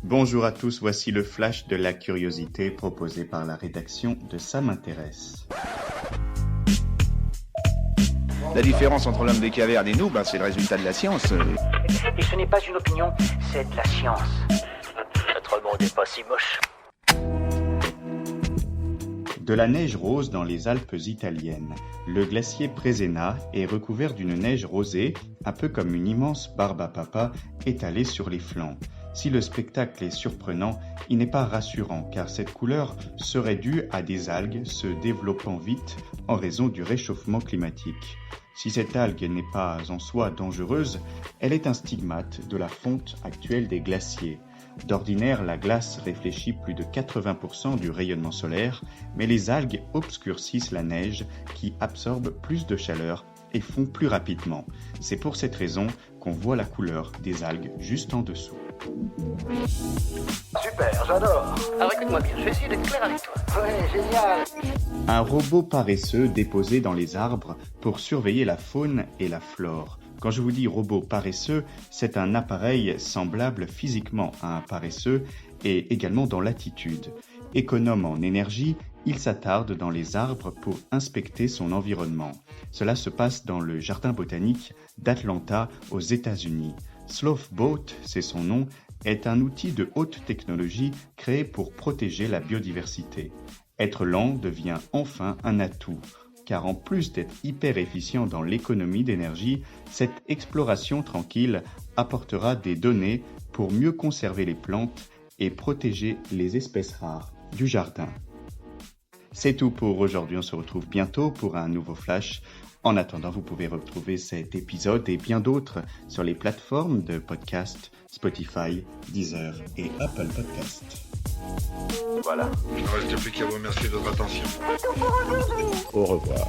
Bonjour à tous, voici le flash de la curiosité proposé par la rédaction de Ça m'intéresse. La différence entre l'homme des cavernes et nous, c'est le résultat de la science. Et ce n'est pas une opinion, c'est de la science. Notre monde n'est pas si moche. De la neige rose dans les Alpes italiennes. Le glacier Presena est recouvert d'une neige rosée, un peu comme une immense barbe à papa étalée sur les flancs. Si le spectacle est surprenant, il n'est pas rassurant car cette couleur serait due à des algues se développant vite en raison du réchauffement climatique. Si cette algue n'est pas en soi dangereuse, elle est un stigmate de la fonte actuelle des glaciers. D'ordinaire, la glace réfléchit plus de 80% du rayonnement solaire, mais les algues obscurcissent la neige qui absorbe plus de chaleur et fond plus rapidement. C'est pour cette raison qu'on voit la couleur des algues juste en dessous. Super, j'adore. Alors écoute-moi bien, je vais essayer d'être clair avec toi. Ouais, génial. Un robot paresseux déposé dans les arbres pour surveiller la faune et la flore. Quand je vous dis robot paresseux, c'est un appareil semblable physiquement à un paresseux et également dans l'attitude. Économe en énergie, il s'attarde dans les arbres pour inspecter son environnement. Cela se passe dans le jardin botanique d'Atlanta aux États-Unis. Slothboat, c'est son nom, est un outil de haute technologie créé pour protéger la biodiversité. Être lent devient enfin un atout, car en plus d'être hyper efficient dans l'économie d'énergie, cette exploration tranquille apportera des données pour mieux conserver les plantes et protéger les espèces rares du jardin. C'est tout pour aujourd'hui, on se retrouve bientôt pour un nouveau flash. En attendant, vous pouvez retrouver cet épisode et bien d'autres sur les plateformes de podcast Spotify, Deezer et Apple Podcast. Voilà. Il ne reste plus qu'à vous remercier de votre attention. Au revoir.